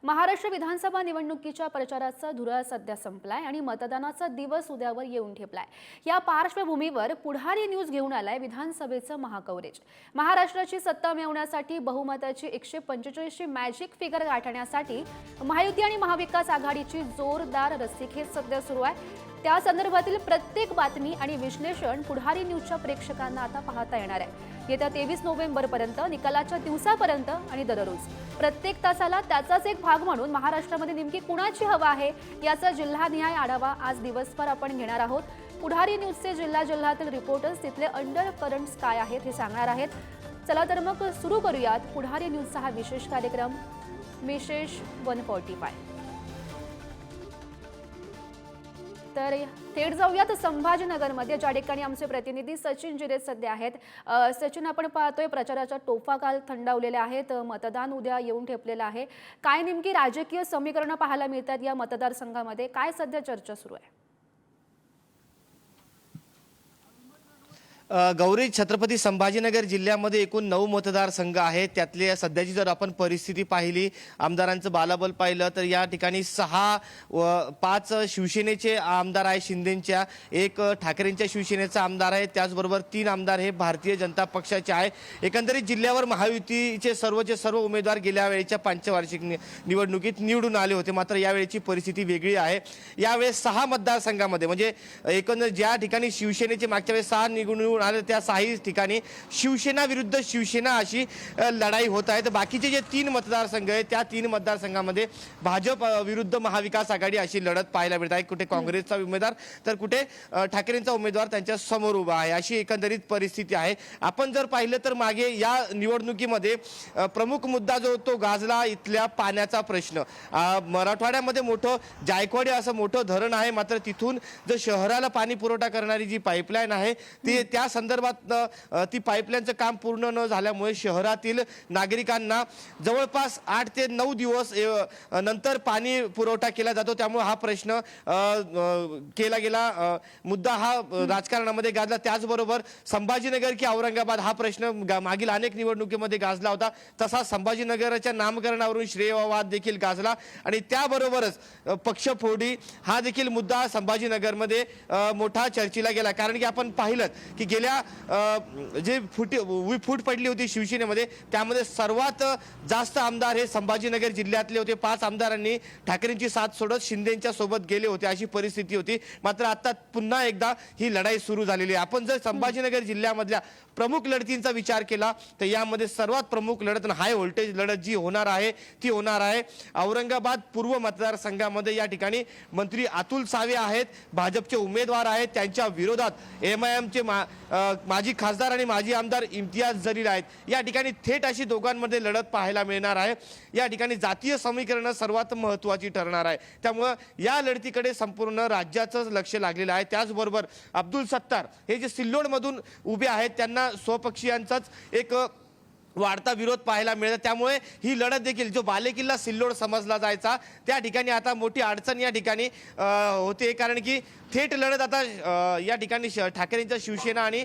महाराष्ट्र विधानसभा निवडणुकीच्या प्रचाराचा धुरा सध्या संपलाय आणि मतदानाचा दिवस उद्यावर येऊन ठेपलाय। या पार्श्वभूमीवर पुढारी न्यूज घेऊन आलाय विधानसभेचं महाकवरेज। महाराष्ट्राची सत्ता मिळवण्यासाठी बहुमताची 145 ची मॅजिक फिगर गाठण्यासाठी महायुती आणि महाविकास आघाडीची जोरदार रस्सीखेच सध्या सुरू आहे। त्या संदर्भातील प्रत्येक बातमी आणि विश्लेषण पुढारी न्यूजच्या प्रेक्षकांना आता पाहता येणार आहे। येत्या 23 नोव्हेंबरपर्यंत, निकालाच्या दिवसापर्यंत आणि दररोज प्रत्येक तासाला त्याचाच एक भाग म्हणून महाराष्ट्रामध्ये नेमकी कुणाची हवा आहे याचा जिल्हानिहाय आढावा आज दिवसभर आपण घेणार आहोत। पुढारी न्यूजचे जिल्ह्यातील रिपोर्टर्स तिथले अंडर करंट्स काय आहेत हे सांगणार आहेत। चला तर मग सुरू करूयात पुढारी न्यूजचा हा विशेष कार्यक्रम विशेष 145। तर थेट जाऊयात संभाजीनगरमध्ये, ज्या ठिकाणी आमचे प्रतिनिधी सचिन जिरे सध्या आहेत। सचिन, आपण पाहतोय प्रचाराचा टोफा काल थंडावलेला आहेत, मतदान उद्या येऊन ठेपलेलं आहे। काय नेमकी राजकीय समीकरणं पाहायला मिळतात या मतदारसंघामध्ये, काय सध्या चर्चा सुरू आहे? गौरी, छत्रपती संभाजीनगर जिल्ह्यामध्ये एकूण 9 मतदारसंघ आहेत। त्यातले सध्याची जर आपण परिस्थिती पाहिली, आमदारांचं बालाबल पाहिलं तर या ठिकाणी 5 शिवसेनेचे आमदार आहेत शिंदेंच्या, 1 ठाकरेंच्या शिवसेनेचा आमदार आहे, त्याचबरोबर 3 आमदार हे भारतीय जनता पक्षाचे आहे। एकंदरीत जिल्ह्यावर महायुतीचे सर्व उमेदवार गेल्या वेळेच्या पंचवार्षिक निवडणुकीत निवडून आले होते, मात्र यावेळेची परिस्थिती वेगळी आहे। यावेळेस 6 मतदारसंघामध्ये म्हणजे एकंदर ज्या ठिकाणी शिवसेनेचे मागच्या वेळेस 6 निवडून आले त्या 6 ठिकाणी शिवसेना विरुद्ध शिवसेना अशी लढाई होत आहे। तर बाकीचे जे 3 मतदारसंघ आहेत त्या 3 मतदारसंघामध्ये भाजप विरुद्ध महाविकास आघाडी अशी लढत पाहायला मिळत आहे। कुठे काँग्रेसचा उमेदवार तर कुठे ठाकरेंचा उमेदवार त्यांच्या समोर उभा आहे, अशी एकंदरीत परिस्थिती आहे। आपण जर पाहिलं तर मागे या निवडणुकीमध्ये प्रमुख मुद्दा जो तो गाजला इथल्या पाण्याचा प्रश्न। मराठवाड्यामध्ये मोठं जायकवाडी असं मोठं धरण आहे, मात्र तिथून जर शहराला पाणी पुरवठा करणारी जी पाईपलाईन आहे ती त्या संदर्भात ती पाईपलाईनचं काम पूर्ण न झाल्यामुळे शहरातील नागरिकांना जवळपास 8 ते 9 दिवस नंतर पाणी पुरवठा केला जातो। त्यामुळे हा प्रश्न केला गेला मुद्दा हा राजकारणामध्ये गाजला। त्याचबरोबर संभाजीनगर की औरंगाबाद हा प्रश्न मागील अनेक निवडणुकीमध्ये गाजला होता, तसा संभाजीनगरच्या नामकरणावरून श्रेयवाद देखील गाजला आणि त्याबरोबरच पक्षफोडी हा देखील मुद्दा संभाजीनगरमध्ये मोठा चर्चेला गेला। कारण की आपण पाहिलं की गेल्या जे फूट पडली होती शिवसेनेमध्ये त्यामध्ये सर्वात जास्त आमदार हे संभाजीनगर जिल्ह्यातले होते। 5 आमदारांनी ठाकरेंची साथ सोडत शिंदेंच्या सोबत गेले होते, अशी परिस्थिती होती। मात्र आता पुन्हा एकदा ही लढाई सुरू झालेली आहे। आपण जर संभाजीनगर जिल्ह्यामधल्या प्रमुख लढतींचा विचार केला तर यामध्ये सर्वात प्रमुख लढत हाय व्होल्टेज लढत जी होणार आहे ती होणार आहे औरंगाबाद पूर्व मतदारसंघामध्ये। या ठिकाणी मंत्री अतुल सावे आहेत, भाजपचे उमेदवार आहेत, त्यांच्या विरोधात MIMचे माजी खासदार आणि माजी आमदार इम्तियाज जलील आहेत। या ठिकाणी थेट अशी दोघांमध्ये लढत पाहायला मिळणार आहे। या ठिकाणी जातीय समीकरण सर्वात महत्त्वाची ठरणार आहे, त्यामुळे या लढतीकडे संपूर्ण राज्याचं लक्ष लागलेलं आहे। त्याचबरोबर अब्दुल सत्तार हे जे सिल्लोडमधून उभे आहेत त्यांना स्वपक्षीयांचाच एक वाढता विरोध पाहायला मिळतो। त्यामुळे ही लढत देखील जो बालेकिल्ला सिल्लोड समजला जायचा त्या ठिकाणी आता मोठी अडचण या ठिकाणी होते, कारण की थेट लढत आता या ठिकाणी ठाकरेंच्या शिवसेना आणि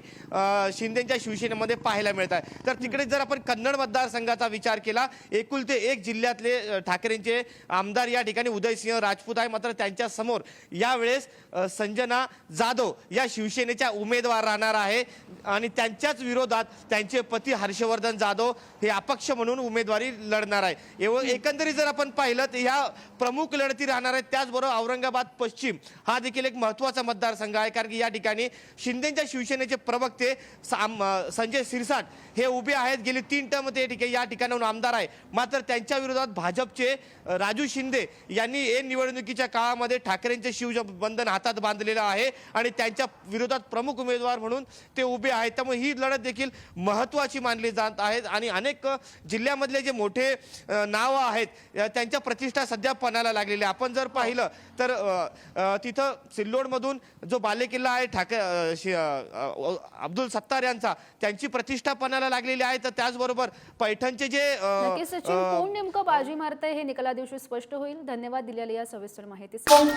शिंदेंच्या शिवसेनेमध्ये पाहायला मिळत आहे। तर तिकडे जर आपण कन्नड मतदारसंघाचा विचार केला, एकुलते 1 जिल्ह्यातले ठाकरेंचे आमदार या ठिकाणी उदयसिंह राजपूत आहे, मात्र त्यांच्या समोर यावेळेस संजना जाधव या शिवसेनेच्या उमेदवार राहणार आहे आणि त्यांच्याच विरोधात त्यांचे पती हर्षवर्धन जाधव हे अपक्ष म्हणून उमेदवारी लढणार आहे। एकंदरीत जर आपण पाहिलं तर ह्या प्रमुख लढती राहणार आहेत। त्याचबरोबर औरंगाबाद पश्चिम हा देखील एक महत्त्वाचा मतदारसंघ आहे, कारण की या ठिकाणी शिंदेच्या शिवसेनेचे प्रवक्ते संजय सिरसाट हे उभे आहेत। गेली 3 टर्म ते या ठिकाणाहून आमदार आहे, मात्र त्यांच्या विरोधात भाजपचे राजू शिंदे यांनी निवडणुकीच्या काळामध्ये ठाकरेंचे शिवबंधन हातात बांधलेलं आहे आणि त्यांच्या विरोधात प्रमुख उमेदवार म्हणून ते उभे आहेत। त्यामुळे ही लढत देखील महत्त्वाची मानली जात आहे आणि अनेक जिल्ह्यामधले जे मोठे नाव आहेत त्यांच्या प्रतिष्ठा सध्या पणाला लागलेली आहे। आपण जर पाहिलं तर तिथं सिल्लोडमधून जो बालेकिल्ला आहे अब्दुल सत्तार यांचा, त्यांची प्रतिष्ठा पणाला लागलेली आहे। तर त्याचबरोबर पैठणचे जे कोण नेमकं बाजी मारतंय हे निकाला दिवशी स्पष्ट होईल। धन्यवाद दिलेल्या या सविस्तर माहितीसाठी।